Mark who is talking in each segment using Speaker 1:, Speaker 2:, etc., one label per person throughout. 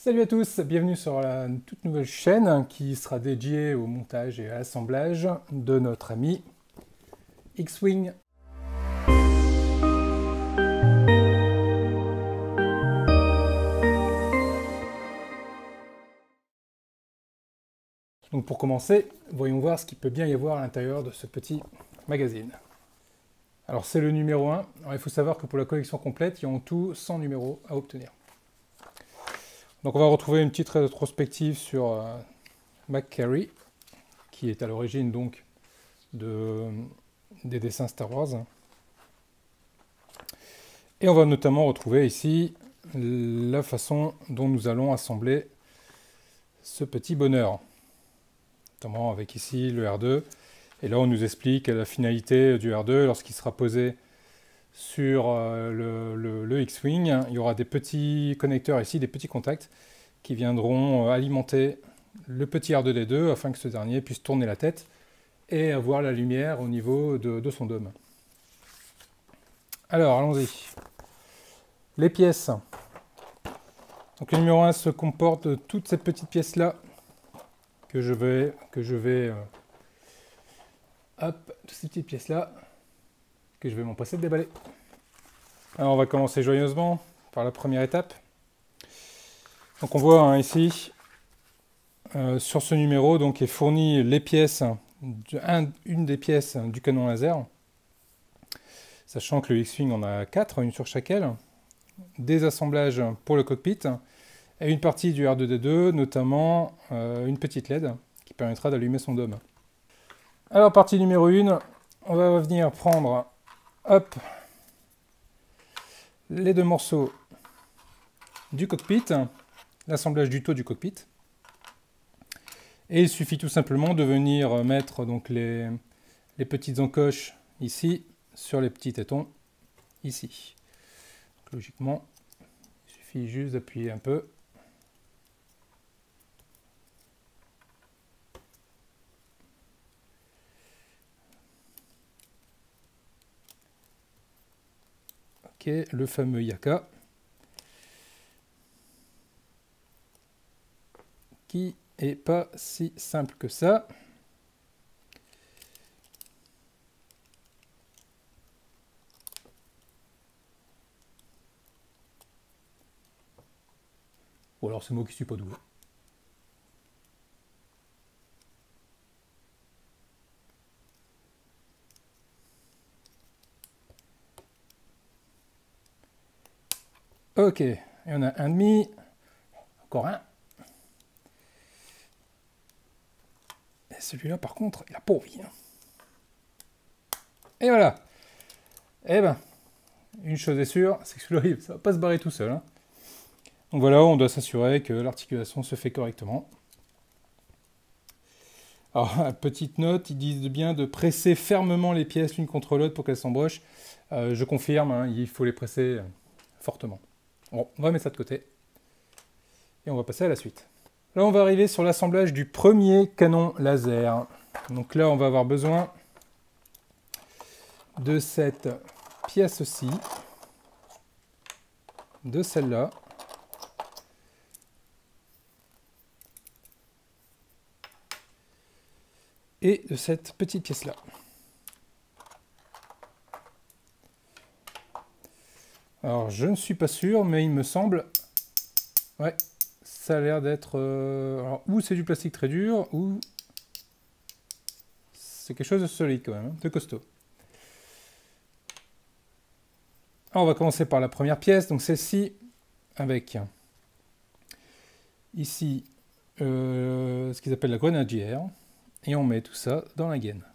Speaker 1: Salut à tous, bienvenue sur la toute nouvelle chaîne qui sera dédiée au montage et à l'assemblage de notre ami X-Wing. Donc pour commencer, voyons voir ce qu'il peut bien y avoir à l'intérieur de ce petit magazine. Alors c'est le numéro 1. Alors, il faut savoir que pour la collection complète, il y a en tout 100 numéros à obtenir. Donc on va retrouver une petite rétrospective sur McCary, qui est à l'origine donc des dessins Star Wars. Et on va notamment retrouver ici la façon dont nous allons assembler ce petit bonheur. Notamment avec ici le R2. Et là on nous explique la finalité du R2 lorsqu'il sera posé sur le X-Wing. Il y aura des petits connecteurs ici, des petits contacts qui viendront alimenter le petit R2D2 afin que ce dernier puisse tourner la tête et avoir la lumière au niveau de son dôme. Alors, allons-y. Les pièces. Donc le numéro 1 se comporte de toutes ces petites pièces-là que je vais hop, toutes ces petites pièces-là que je vais m'empresser de déballer. Alors on va commencer joyeusement par la première étape. Donc on voit ici, sur ce numéro, donc est fourni les pièces, une des pièces du canon laser, sachant que le X-Wing en a 4, une sur chaque aile, des assemblages pour le cockpit, et une partie du R2D2, notamment une petite LED qui permettra d'allumer son dôme. Alors partie numéro 1, on va venir prendre hop, les deux morceaux du cockpit, l'assemblage du dos du cockpit. Et il suffit tout simplement de venir mettre donc les petites encoches ici sur les petits tétons ici. Donc, logiquement, il suffit juste d'appuyer un peu. Ok, le fameux Yaka. Qui est pas si simple que ça. Ou alors c'est moi qui suis pas doué. Ok, il y en a un demi, encore un. Et celui-là par contre, il a pas envie. Et voilà. Eh ben, une chose est sûre, c'est que celui-là, ça va pas se barrer tout seul. Donc voilà, on doit s'assurer que l'articulation se fait correctement. Alors, petite note, ils disent bien de presser fermement les pièces l'une contre l'autre pour qu'elles s'embrochent. Je confirme, il faut les presser fortement. Bon, on va mettre ça de côté. Et on va passer à la suite. Là, on va arriver sur l'assemblage du premier canon laser. Donc là, on va avoir besoin de cette pièce-ci, de celle-là, et de cette petite pièce-là. Alors, je ne suis pas sûr, mais il me semble... Ouais, ça a l'air d'être... Alors, ou c'est du plastique très dur, ou... c'est quelque chose de solide quand même, de costaud. Alors, on va commencer par la première pièce, donc celle-ci, avec ici ce qu'ils appellent la grenadière, et on met tout ça dans la gaine.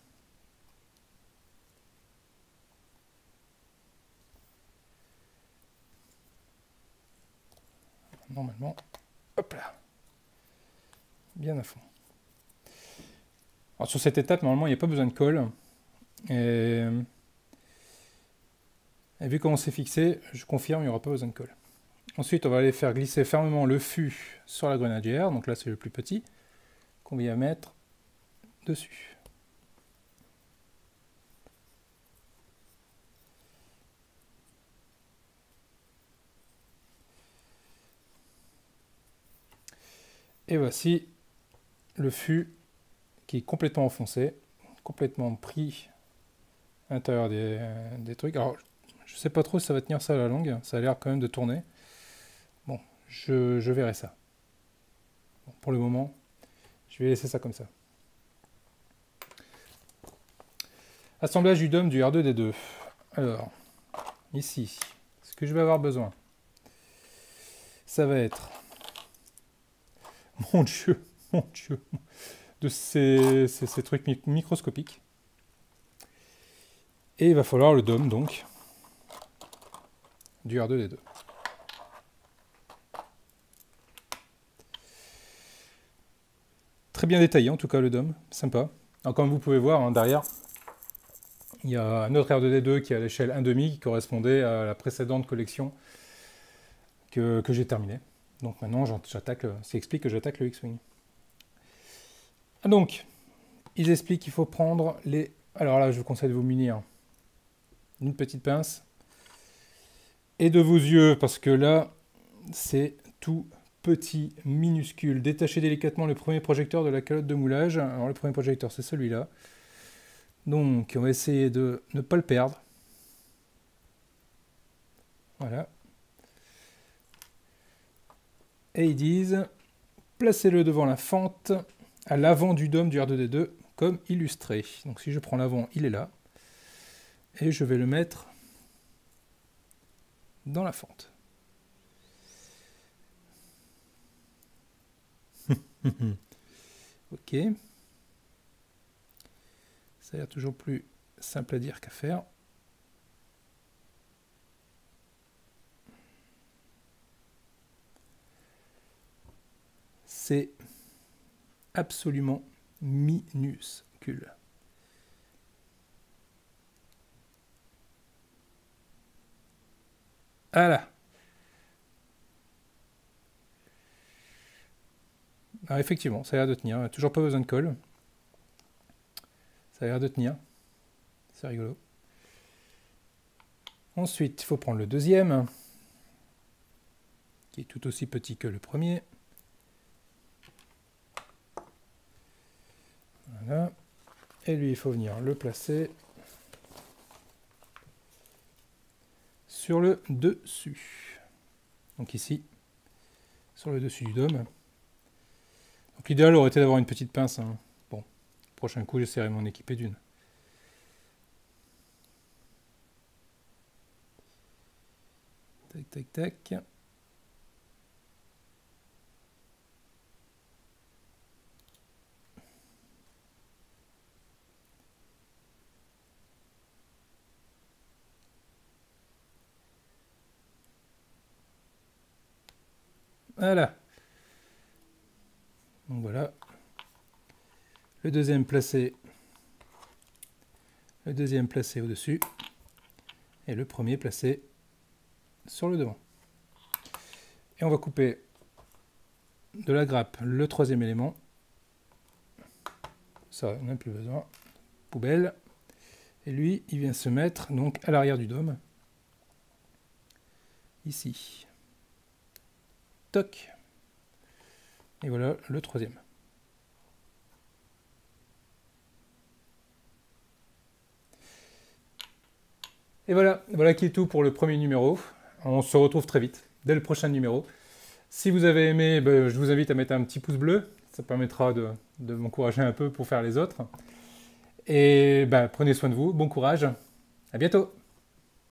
Speaker 1: Normalement, hop là, bien à fond. Alors sur cette étape, normalement, il n'y a pas besoin de colle. Et vu comment c'est fixé, je confirme, il n'y aura pas besoin de colle. Ensuite, on va aller faire glisser fermement le fût sur la grenadière. Donc là, c'est le plus petit qu'on vient mettre dessus. Et voici le fût qui est complètement enfoncé, complètement pris à l'intérieur des trucs. Alors, je sais pas trop si ça va tenir ça à la longue, ça a l'air quand même de tourner. Bon, je verrai ça. Bon, pour le moment, je vais laisser ça comme ça. Assemblage du dôme du R2D2. Alors, ici, ce que je vais avoir besoin, ça va être, mon Dieu, de ces trucs microscopiques. Et il va falloir le dôme, donc, du R2D2. Très bien détaillé, en tout cas, le dôme. Sympa. Alors, comme vous pouvez voir, hein, derrière, il y a un autre R2D2 qui est à l'échelle 1,5 qui correspondait à la précédente collection que j'ai terminée. Donc maintenant, j'attaque, ça explique que j'attaque le X-Wing. Donc, ils expliquent qu'il faut prendre les... Alors là, je vous conseille de vous munir d'une petite pince et de vos yeux, parce que là, c'est tout petit, minuscule. Détachez délicatement le premier projecteur de la calotte de moulage. Alors le premier projecteur, c'est celui-là. Donc, on va essayer de ne pas le perdre. Voilà. Et ils disent, placez-le devant la fente, à l'avant du dôme du R2D2, comme illustré. Donc si je prends l'avant, il est là. Et je vais le mettre dans la fente. Ok. Ça a l'air toujours plus simple à dire qu'à faire. C'est absolument minuscule. Voilà. Alors effectivement, ça a l'air de tenir. Toujours pas besoin de colle. Ça a l'air de tenir. C'est rigolo. Ensuite, il faut prendre le deuxième, qui est tout aussi petit que le premier. Voilà. Et lui, il faut venir le placer sur le dessus. Donc ici, sur le dessus du dôme. Donc l'idéal aurait été d'avoir une petite pince. Hein. Bon, prochain coup, j'essaierai de m'en équiper d'une. Tac, tac, tac. Voilà. Donc voilà. Le deuxième placé au-dessus. Et le premier placé sur le devant. Et on va couper de la grappe le troisième élément. Ça, on n'a plus besoin. Poubelle. Et lui, il vient se mettre donc à l'arrière du dôme. Ici. Toc. Et voilà le troisième. Et voilà qui est tout pour le premier numéro. On se retrouve très vite, dès le prochain numéro. Si vous avez aimé, je vous invite à mettre un petit pouce bleu. Ça permettra de m'encourager un peu pour faire les autres. Et prenez soin de vous, bon courage, à bientôt!